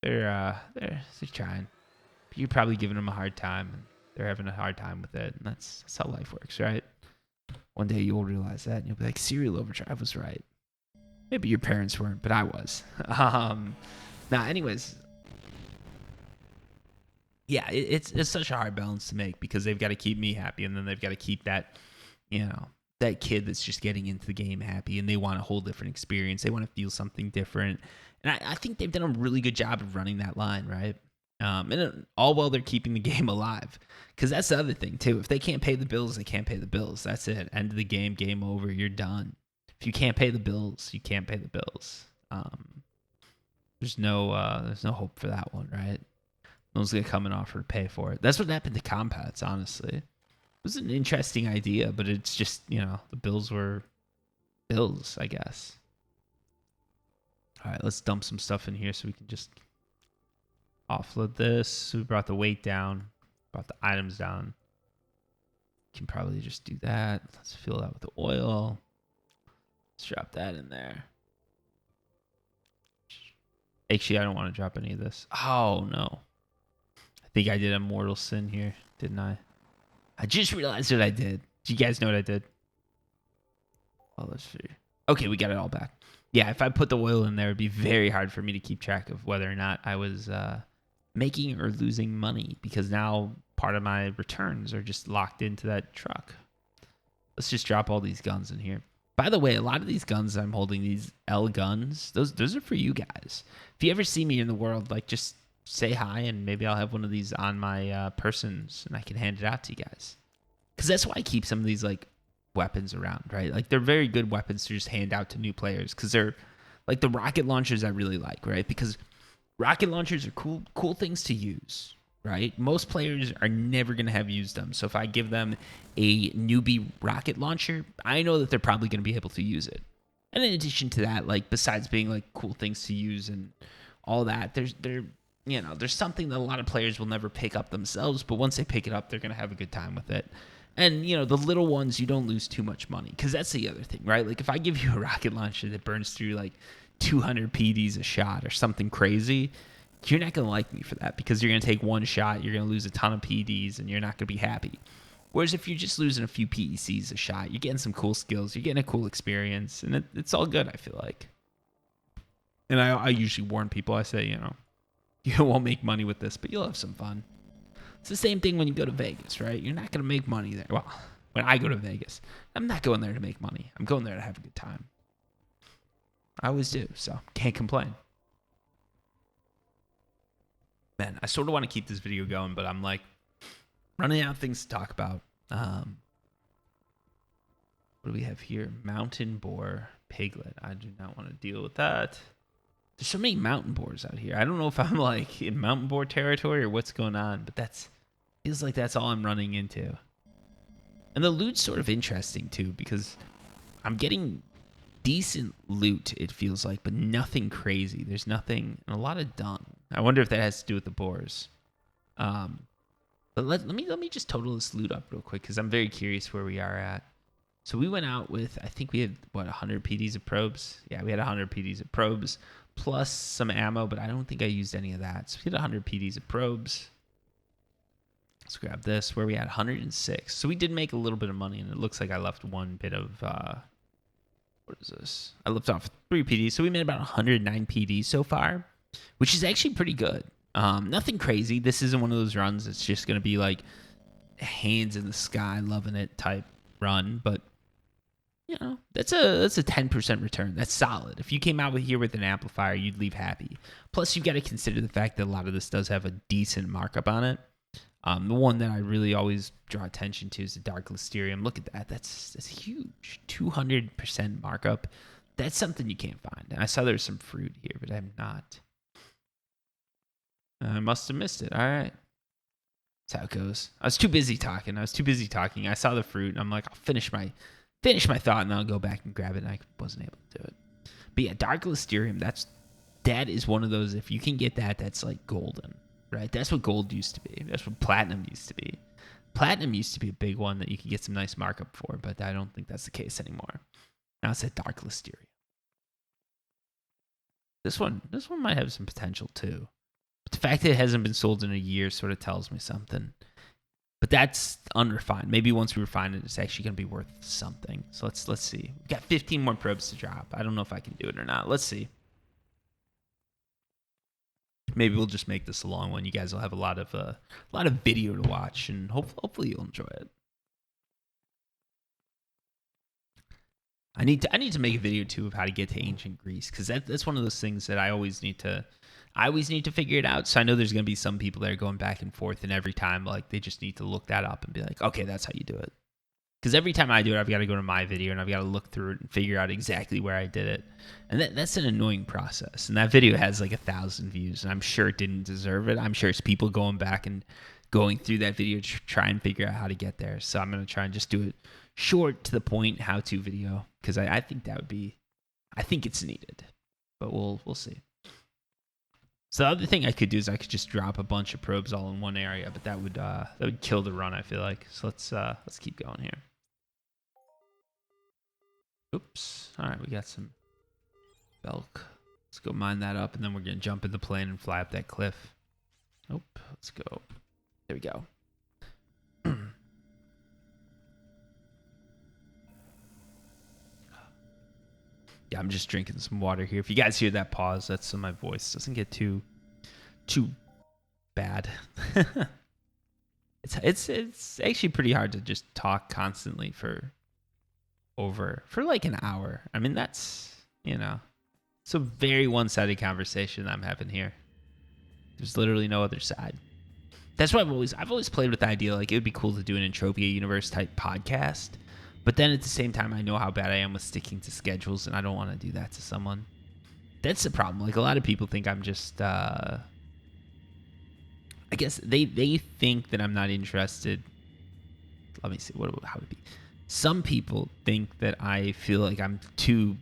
They're trying. But you're probably giving them a hard time, and they're having a hard time with it, and that's how life works, right? One day you'll realize that, and you'll be like, Serial Overdrive was right. Maybe your parents weren't, but I was. Anyways. Yeah, it's such a hard balance to make because they've got to keep me happy, and then they've got to keep that, that kid that's just getting into the game happy, and they want a whole different experience. They want to feel something different. And I think they've done a really good job of running that line, right? And all while they're keeping the game alive. Because that's the other thing, too. If they can't pay the bills, they can't pay the bills. That's it. End of the game, game over, you're done. If you can't pay the bills, you can't pay the bills. There's no hope for that one, right? No one's going to come and offer to pay for it. That's what happened to Compats, honestly. It was an interesting idea, but it's just, the bills were bills, I guess. All right, let's dump some stuff in here so we can just offload this. We brought the weight down, brought the items down. Can probably just do that. Let's fill that with the oil. Let's drop that in there. Actually, I don't want to drop any of this. Oh, no. I think I did a mortal sin here, didn't I? I just realized what I did. Do you guys know what I did? Oh, let's see. Okay, we got it all back. Yeah, if I put the oil in there, it'd be very hard for me to keep track of whether or not I was making or losing money because now part of my returns are just locked into that truck. Let's just drop all these guns in here. By the way, a lot of these guns I'm holding, these L guns, those are for you guys. If you ever see me in the world, like just say hi and maybe I'll have one of these on my persons and I can hand it out to you guys. Because that's why I keep some of these like weapons around, right? Like they're very good weapons to just hand out to new players because they're like the rocket launchers I really like, right? Because rocket launchers are cool things to use, right? Most players are never going to have used them. So if I give them a newbie rocket launcher, I know that they're probably going to be able to use it. And in addition to that, like besides being like cool things to use and all that, there's something that a lot of players will never pick up themselves, but once they pick it up, they're going to have a good time with it. And, the little ones, you don't lose too much money. Because that's the other thing, right? Like, if I give you a rocket launcher that burns through, like, 200 PDs a shot or something crazy, you're not going to like me for that. Because you're going to take one shot, you're going to lose a ton of PDs, and you're not going to be happy. Whereas if you're just losing a few PECs a shot, you're getting some cool skills, you're getting a cool experience, and it's all good, I feel like. And I usually warn people, I say, you won't make money with this, but you'll have some fun. It's the same thing when you go to Vegas, right? You're not going to make money there. Well, when I go to Vegas, I'm not going there to make money. I'm going there to have a good time. I always do, so can't complain. Man, I sort of want to keep this video going, but I'm like running out of things to talk about. What do we have here? Mountain boar piglet. I do not want to deal with that. There's so many mountain boars out here. I don't know if I'm like in mountain boar territory or what's going on, but feels like that's all I'm running into. And the loot's sort of interesting too, because I'm getting decent loot, it feels like, but nothing crazy. There's nothing, and a lot of dung. I wonder if that has to do with the boars. But let me just total this loot up real quick, because I'm very curious where we are at. So we went out with, I think we had, 100 PDs of probes? Yeah, we had 100 PDs of probes, plus some ammo, but I don't think I used any of that. So we had 100 PDs of probes. Let's grab this, where we had 106. So we did make a little bit of money, and it looks like I left one bit of, what is this? I left off 3 PDs, so we made about 109 PDs so far, which is actually pretty good. Nothing crazy. This isn't one of those runs that's just going to be like hands in the sky, loving it type run, but you know, that's a 10% return. That's solid. If you came out here with an amplifier, you'd leave happy. Plus, you've got to consider the fact that a lot of this does have a decent markup on it. The one that I really always draw attention to is the Dark Listerium. Look at that. That's huge. 200% markup. That's something you can't find. And I saw there was some fruit here, but I'm not. I must have missed it. All right. That's how it goes. I was too busy talking. I saw the fruit, and I'm like, I'll finish my thought, and then I'll go back and grab it, and I wasn't able to do it. But yeah, Dark Listerium, that is one of those, if you can get that, that's like golden, right? That's what gold used to be. That's what platinum used to be. Platinum used to be a big one that you could get some nice markup for, but I don't think that's the case anymore. Now it's at Dark Listerium. This one might have some potential too. But the fact that it hasn't been sold in a year sort of tells me something. But that's unrefined. Maybe once we refine it, it's actually going to be worth something. So let's see. We've got 15 more probes to drop. I don't know if I can do it or not. Let's see. Maybe we'll just make this a long one. You guys will have a lot of video to watch, and hopefully you'll enjoy it. I need to make a video too of how to get to ancient Greece, because that's one of those things that I always need to figure it out. So I know there's going to be some people that are going back and forth, and every time like they just need to look that up and be like, okay, that's how you do it. Because every time I do it, I've got to go to my video and I've got to look through it and figure out exactly where I did it. And that's an annoying process. And that video has like 1,000 views, and I'm sure it didn't deserve it. I'm sure it's people going back and going through that video to try and figure out how to get there. So I'm going to try and just do it short, to the point, how-to video, because I think I think it's needed. But we'll see. So the other thing I could do is I could just drop a bunch of probes all in one area, but that would kill the run, I feel like. So let's keep going here. Oops. All right, we got some Belk. Let's go mine that up, and then we're going to jump in the plane and fly up that cliff. Nope. Let's go. There we go. Yeah, I'm just drinking some water here. If you guys hear that pause, that's so my voice doesn't get too bad. It's actually pretty hard to just talk constantly for like an hour. I mean, that's, it's a very one-sided conversation I'm having here. There's literally no other side. That's why I've always played with the idea, like, it would be cool to do an Entropia Universe type podcast. But then at the same time, I know how bad I am with sticking to schedules, and I don't want to do that to someone. That's the problem. Like, a lot of people think I'm just, I guess they think that I'm not interested. Let me see. How would it be? Some people think that I feel like I'm too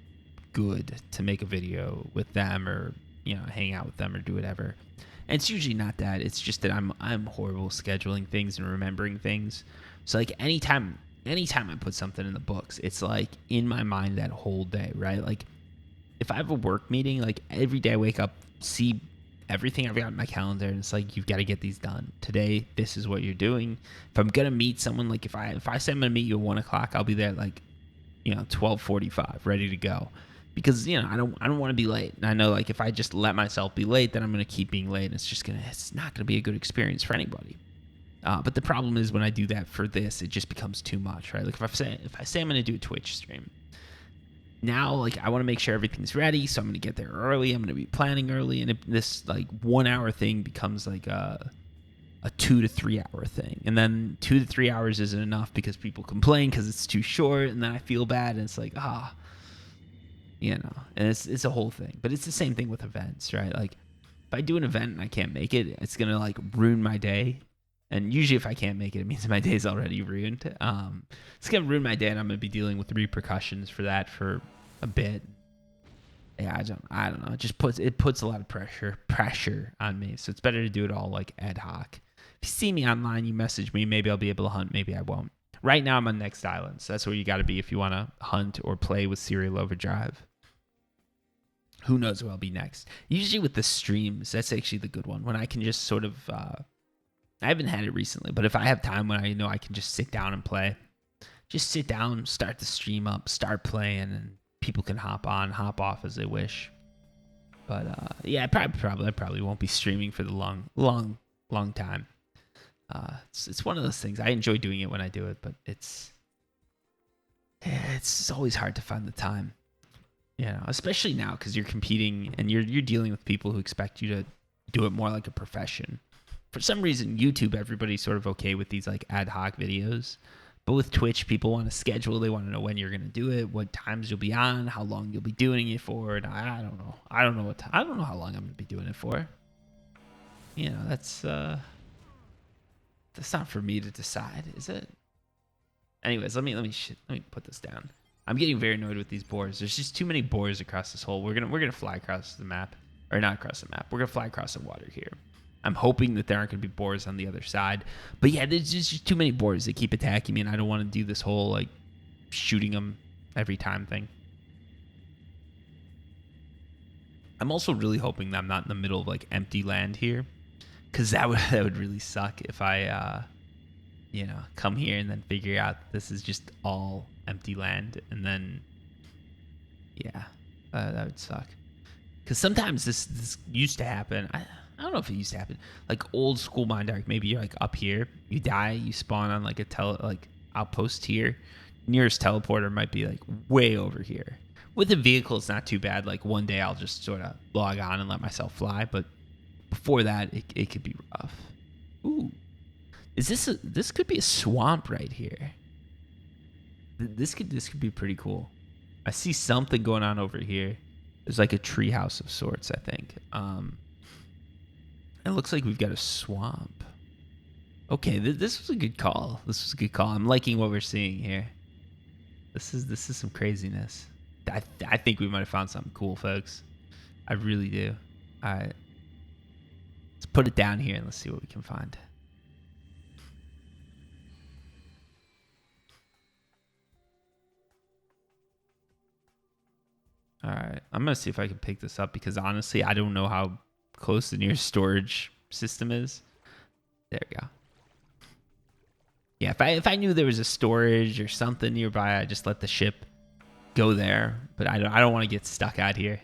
good to make a video with them, or, hang out with them or do whatever. And it's usually not that. It's just that I'm horrible scheduling things and remembering things. So, like, anytime I put something in the books, it's like in my mind that whole day, right? Like, if I have a work meeting, like, every day I wake up, see everything I've got in my calendar, and it's like, you've got to get these done today. This is what you're doing. If I'm gonna meet someone, like, if I say I'm gonna meet you at 1 o'clock, I'll be there at, like, 12:45, ready to go, because I don't want to be late. And I know, like, if I just let myself be late, then I'm gonna keep being late, and it's not gonna be a good experience for anybody. But the problem is, when I do that for this, it just becomes too much, right? Like, if I say I'm going to do a Twitch stream, now, like, I want to make sure everything's ready, so I'm going to get there early. I'm going to be planning early, and this like 1 hour thing becomes like a 2 to 3 hour thing, and then 2 to 3 hours isn't enough because people complain because it's too short, and then I feel bad, and it's like and it's a whole thing. But it's the same thing with events, right? Like, if I do an event and I can't make it, it's gonna like ruin my day. And usually, if I can't make it, it means my day's already ruined. It's gonna ruin my day, and I'm gonna be dealing with repercussions for that for a bit. Yeah, I don't know. It puts a lot of pressure on me. So it's better to do it all like ad hoc. If you see me online, you message me. Maybe I'll be able to hunt. Maybe I won't. Right now, I'm on Next Island, so that's where you got to be if you want to hunt or play with Serial Overdrive. Who knows where I'll be next? Usually with the streams, that's actually the good one. When I can just sort of, I haven't had it recently, but if I have time when I know I can just sit down and play, just sit down, start the stream up, start playing, and people can hop on, hop off as they wish. But yeah, I probably won't be streaming for the long time. It's one of those things. I enjoy doing it when I do it, but it's always hard to find the time. Especially now because you're competing and you're dealing with people who expect you to do it more like a profession. For some reason, YouTube, everybody's sort of okay with these like ad hoc videos. But with Twitch, people want to schedule. They want to know when you're going to do it, what times you'll be on, how long you'll be doing it for. And I don't know. I don't know how long I'm going to be doing it for. That's not for me to decide, is it? Anyways, let me put this down. I'm getting very annoyed with these boars. There's just too many boars across this hole. We're gonna fly across the map, or not across the map. We're gonna fly across the water here. I'm hoping that there aren't gonna be boars on the other side. But yeah, there's just too many boars. They keep attacking me, and I don't want to do this whole like shooting them every time thing. I'm also really hoping that I'm not in the middle of like empty land here, because that would really suck if I come here and then figure out this is just all empty land, and then that would suck. Because sometimes this used to happen. I don't know if it used to happen. Like old school Mind Arc, maybe you're like up here, you die, you spawn on like a outpost here. Nearest teleporter might be like way over here. With a vehicle, it's not too bad. Like one day I'll just sort of log on and let myself fly, but before that, it could be rough. Ooh. This could be a swamp right here. This could be pretty cool. I see something going on over here. There's like a tree house of sorts, I think. It looks like we've got a swamp. Okay, this was a good call. I'm liking what we're seeing here. This is some craziness. I think we might have found something cool, folks. I really do. All right. Let's put it down here and let's see what we can find. All right, I'm going to see if I can pick this up because honestly, I don't know how close the nearest storage system is. There we go. Yeah, if I knew there was a storage or something nearby, I'd just let the ship go there. But I don't want to get stuck out here.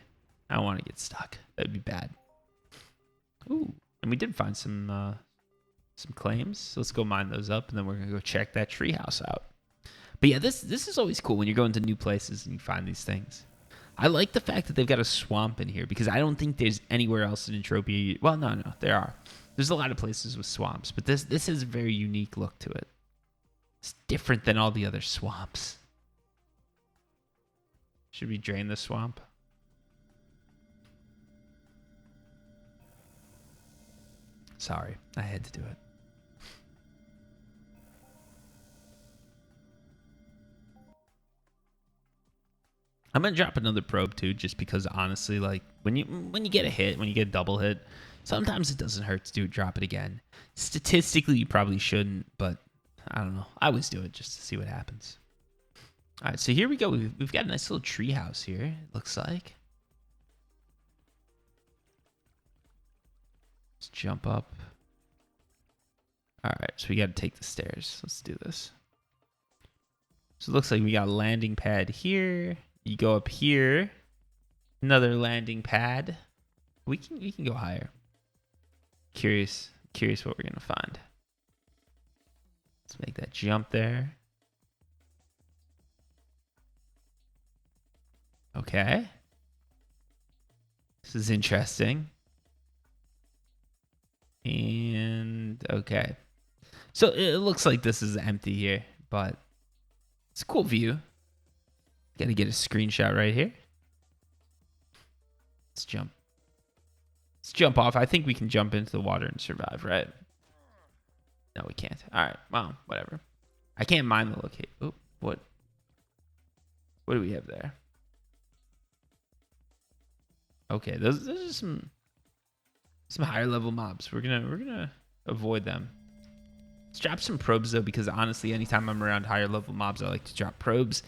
I don't want to get stuck. That'd be bad. Ooh, and we did find some claims. So let's go mine those up, and then we're going to go check that treehouse out. But yeah, this is always cool when you're going to new places and you find these things. I like the fact that they've got a swamp in here because I don't think there's anywhere else in Entropia. Well, no, there are. There's a lot of places with swamps, but this has a very unique look to it. It's different than all the other swamps. Should we drain the swamp? Sorry, I had to do it. I'm gonna drop another probe too, just because honestly, like when you get a hit, when you get a double hit, sometimes it doesn't hurt to drop it again. Statistically, you probably shouldn't, but I don't know. I always do it just to see what happens. All right, so here we go. We've got a nice little tree house here. It looks like. Let's jump up. All right, so we got to take the stairs. Let's do this. So it looks like we got a landing pad here. You go up here, another landing pad. We can go higher. Curious what we're gonna find. Let's make that jump there. Okay. This is interesting. And okay. So it looks like this is empty here, but it's a cool view. Gotta get a screenshot right here. Let's jump. Let's jump off. I think we can jump into the water and survive, right? No, we can't. All right. Well, whatever. I can't mine the location. Oh, what? What do we have there? Okay, those are some higher level mobs. We're gonna avoid them. Let's drop some probes though, because honestly, anytime I'm around higher level mobs, I like to drop probes.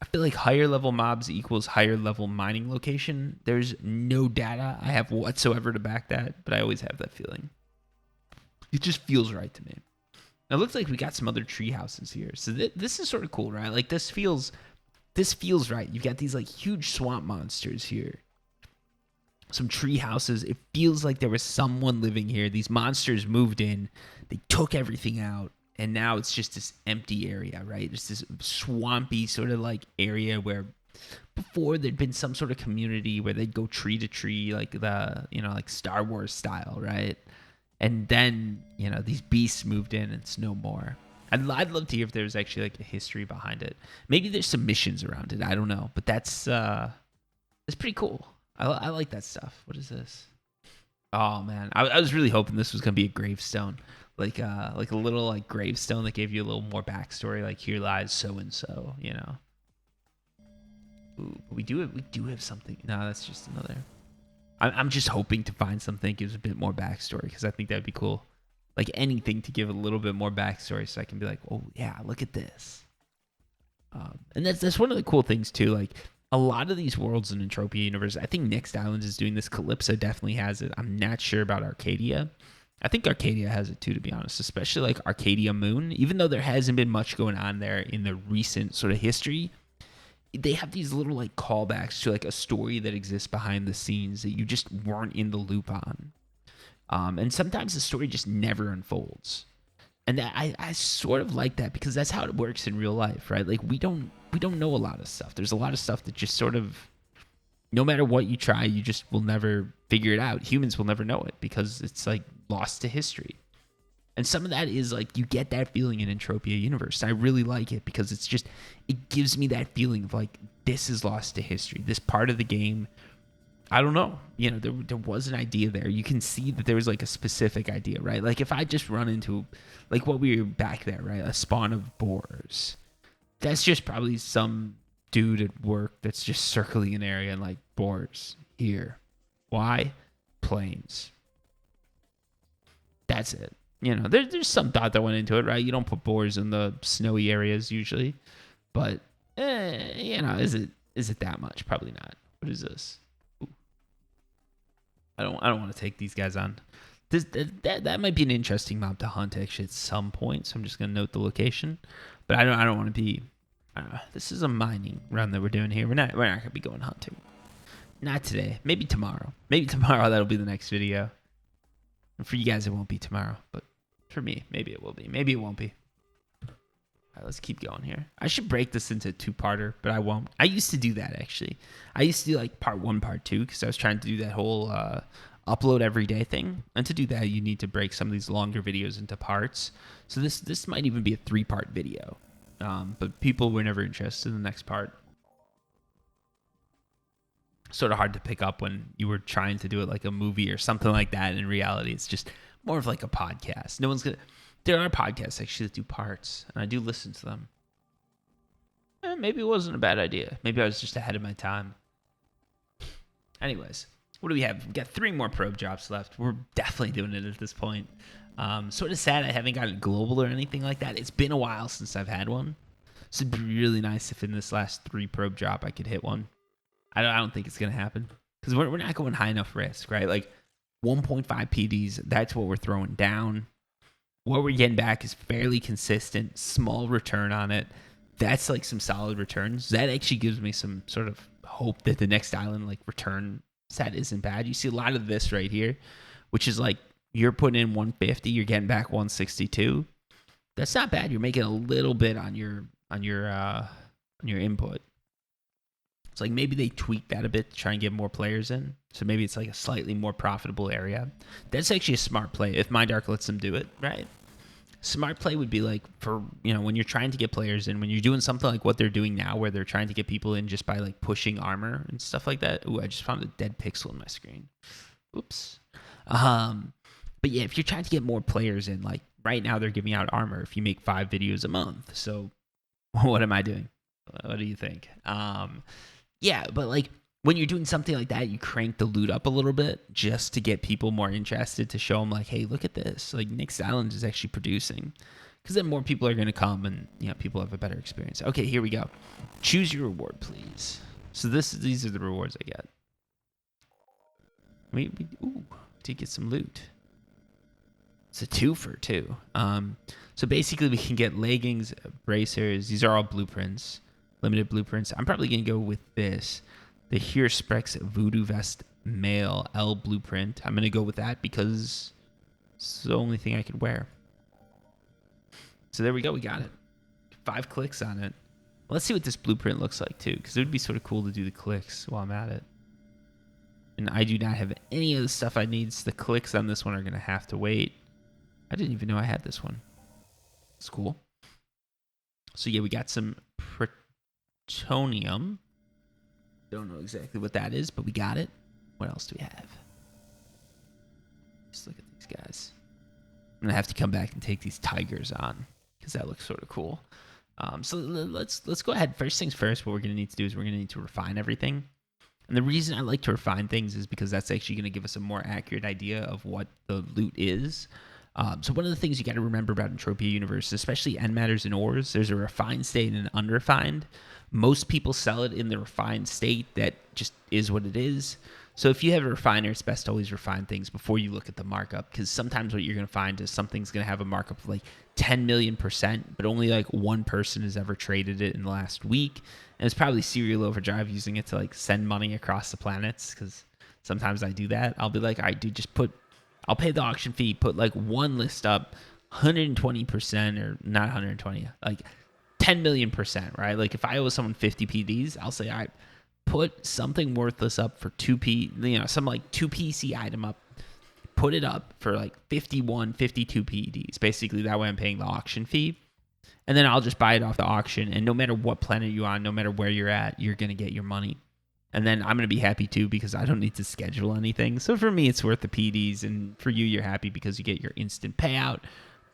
I feel like higher level mobs equals higher level mining location. There's no data I have whatsoever to back that, but I always have that feeling. It just feels right to me. Now, it looks like we got some other tree houses here. So this is sort of cool, right? Like this feels right. You've got these like huge swamp monsters here. Some tree houses. It feels like there was someone living here. These monsters moved in. They took everything out. And now it's just this empty area, right? It's this swampy sort of like area where before there'd been some sort of community where they'd go tree to tree, like like Star Wars style, right? And then, these beasts moved in and it's no more. I'd love to hear if there's actually like a history behind it. Maybe there's some missions around it. I don't know. But that's pretty cool. I like that stuff. What is this? Oh, man. I was really hoping this was going to be a gravestone. Like a little like gravestone that gave you a little more backstory, like here lies so and so, Ooh, but we do have something. No, that's just another. I'm just hoping to find something that gives a bit more backstory because I think that'd be cool. Like anything to give a little bit more backstory, so I can be like, oh yeah, look at this. And that's one of the cool things too. Like a lot of these worlds in Entropia Universe, I think Next Island is doing this. Calypso definitely has it. I'm not sure about Arcadia. I think Arcadia has it too, to be honest, especially like Arcadia Moon. Even though there hasn't been much going on there in the recent sort of history, they have these little like callbacks to like a story that exists behind the scenes that you just weren't in the loop on. And sometimes the story just never unfolds. And that, I sort of like that because that's how it works in real life, right? Like we don't know a lot of stuff. There's a lot of stuff that just sort of, no matter what you try, you just will never figure it out. Humans will never know it because it's like lost to history. And some of that is like you get that feeling in Entropia Universe. I really like it because it gives me that feeling of like this is lost to history. This part of the game, I don't know. There was an idea there. You can see that there was like a specific idea, right? Like if I just run into like what we were back there, right? A spawn of boars. That's just probably some dude at work that's just circling an area and like boars here. Why? Planes. That's it. There's some thought that went into it, right? You don't put boars in the snowy areas usually, but is it that much? Probably not. What is this? Ooh. I don't want to take these guys on. That might be an interesting mob to hunt actually at some point. So I'm just gonna note the location, but I don't want to be. This is a mining run that we're doing here. We're not gonna be going hunting. Not today. Maybe tomorrow. Maybe tomorrow that'll be the next video. And for you guys, it won't be tomorrow, but for me, maybe it will be. Maybe it won't be. All right, let's keep going here. I should break this into a two-parter, but I won't. I used to do that, actually. I used to do like part one, part two, because I was trying to do that whole upload every day thing. And to do that, you need to break some of these longer videos into parts. So this might even be a three-part video. But people were never interested in the next part. Sort of hard to pick up when you were trying to do it like a movie or something like that. In reality, it's just more of like a podcast. There are podcasts actually that do parts, and I do listen to them. Maybe it wasn't a bad idea. Maybe I was just ahead of my time. Anyways, what do we have? We've got 3 more probe drops left. We're definitely doing it at this point. Sort of sad I haven't gotten global or anything like that. It's been a while since I've had one. So it'd be really nice if in this last 3 probe drop I could hit one. I don't think it's going to happen because we're not going high enough risk, right? Like 1.5 PDs, that's what we're throwing down. What we're getting back is fairly consistent, small return on it. That's like some solid returns. That actually gives me some sort of hope that the next island like return set isn't bad. You see a lot of this right here, which is like you're putting in 150, you're getting back 162. That's not bad. You're making a little bit on your input. So like maybe they tweak that a bit to try and get more players in. So maybe it's like a slightly more profitable area. That's actually a smart play if My Dark lets them do it, right? Smart play would be like for, when you're trying to get players in, when you're doing something like what they're doing now where they're trying to get people in just by like pushing armor and stuff like that. Ooh, I just found a dead pixel in my screen. Oops. But yeah, if you're trying to get more players in, like right now they're giving out armor if you make 5 videos a month. So what am I doing? What do you think? Yeah, but like when you're doing something like that, you crank the loot up a little bit just to get people more interested, to show them like, hey, look at this. Like Nick Salins is actually producing, because then more people are going to come and people have a better experience. Okay, here we go. Choose your reward, please. So these are the rewards I get. We did get some loot. It's a 2 for 2. So basically we can get leggings, bracers. These are all blueprints, limited blueprints. I'm probably going to go with this. The Here Sprex Voodoo Vest Male L blueprint. I'm going to go with that because it's the only thing I could wear. So there we go. We got it. 5 clicks on it. Let's see what this blueprint looks like too, because it would be sort of cool to do the clicks while I'm at it. And I do not have any of the stuff I need. So the clicks on this one are going to have to wait. I didn't even know I had this one. It's cool. So yeah, we got some plutonium. Don't know exactly what that is, but we got it. What else do we have? Just look at these guys. I'm going to have to come back and take these tigers on because that looks sort of cool. So let's go ahead. First things first, what we're going to need to do is we're going to need to refine everything. And the reason I like to refine things is because that's actually going to give us a more accurate idea of what the loot is. So one of the things you got to remember about Entropia Universe, especially end matters and ores, there's a refined state and an unrefined. Most people sell it in the refined state that just is what it is. So if you have a refiner, it's best to always refine things before you look at the markup, because sometimes what you're going to find is something's going to have a markup of like 10 million%, but only like one person has ever traded it in the last week. And it's probably Serial Overdrive using it to like send money across the planets, because sometimes I do that. I'll be like, all right, dude, I'll pay the auction fee, put like one list up, 120%, or not 120, like 10 million%, right? Like if I owe someone 50 PDs, I'll say, all right, put something worthless up for 2P, some like 2 PC item up, put it up for like 51, 52 PDs. Basically, that way I'm paying the auction fee. And then I'll just buy it off the auction. And no matter what planet you're on, no matter where you're at, you're going to get your money. And then I'm going to be happy too because I don't need to schedule anything. So for me, it's worth the PDs. And for you, you're happy because you get your instant payout.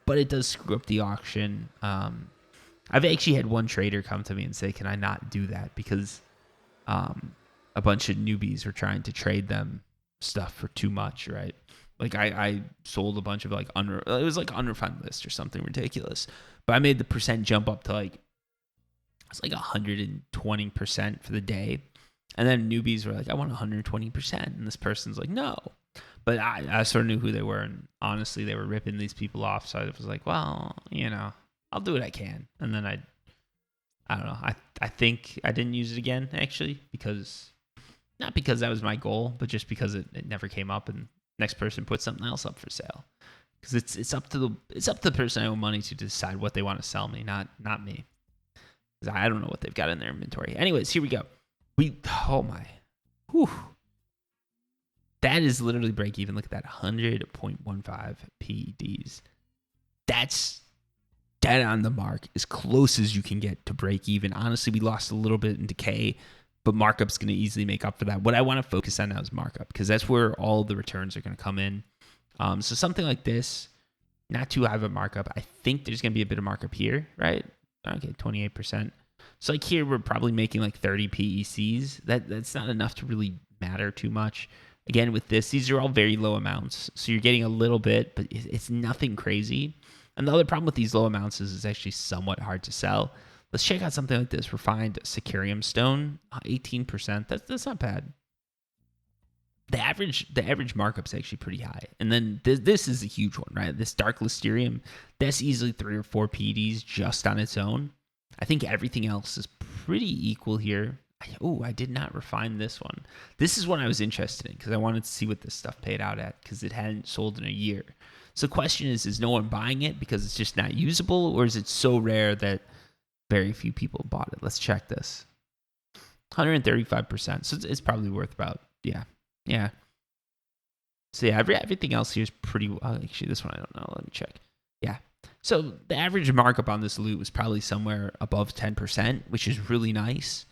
But it does screw up the auction. I've actually had one trader come to me and say, can I not do that? Because a bunch of newbies were trying to trade them stuff for too much, right? Like I sold a bunch of like it was like unrefined list or something ridiculous. But I made the percent jump up to like, it's like 120% for the day. And then newbies were like, I want 120%. And this person's like, no. But I sort of knew who they were. And honestly, they were ripping these people off. So I was like, well, I'll do what I can. And then I don't know. I think I didn't use it again, actually, not because that was my goal, but just because it never came up and next person put something else up for sale. Because it's up to the person I owe money to decide what they want to sell me, not me. Because I don't know what they've got in their inventory. Anyways, here we go. Oh my. Whew. That is literally break even. Look at that, 100.15 PEDs. That's dead on the mark, as close as you can get to break even. Honestly, we lost a little bit in decay, but markup's going to easily make up for that. What I want to focus on now is markup, because that's where all the returns are going to come in. So something like this, not too high of a markup. I think there's going to be a bit of markup here, right? Okay, 28%. So like here, we're probably making like 30 PECs. That's not enough to really matter too much. Again, with this, these are all very low amounts. So you're getting a little bit, but it's nothing crazy. And the other problem with these low amounts is it's actually somewhat hard to sell. Let's check out something like this. Refined Sicarium Stone, 18%. That's not bad. The average markup's actually pretty high. And then this is a huge one, right? This Dark Listerium, that's easily 3 or 4 PDs just on its own. I think everything else is pretty equal here. I did not refine this one. This is one I was interested in because I wanted to see what this stuff paid out at because it hadn't sold in a year. So the question is no one buying it because it's just not usable, or is it so rare that very few people bought it? Let's check this. 135%. So it's probably worth about, yeah. So yeah, everything else here is pretty well. Actually, this one I don't know. Let me check. Yeah. So the average markup on this loot was probably somewhere above 10%, which is really nice.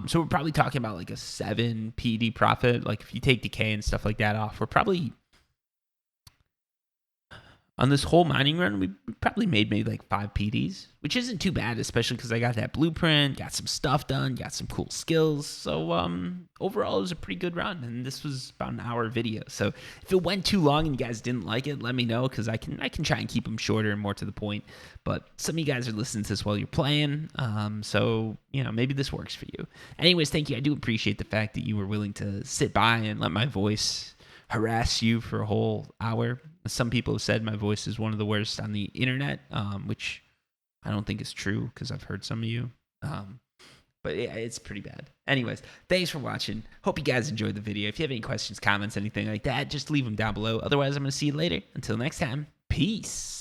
So we're probably talking about like a 7 PD profit. Like if you take decay and stuff like that off, we're probably on this whole mining run, we probably made maybe like 5 PDs, which isn't too bad, especially because I got that blueprint, got some stuff done, got some cool skills. So overall, it was a pretty good run, and this was about an hour video. So if it went too long and you guys didn't like it, let me know, because I can try and keep them shorter and more to the point. But some of you guys are listening to this while you're playing, so maybe this works for you. Anyways, thank you. I do appreciate the fact that you were willing to sit by and let my voice harass you for a whole hour. Some people have said my voice is one of the worst on the internet, which I don't think is true because I've heard some of you. But yeah, it's pretty bad. Anyways, thanks for watching. Hope you guys enjoyed the video. If you have any questions, comments, anything like that, just leave them down below. Otherwise, I'm going to see you later. Until next time, peace.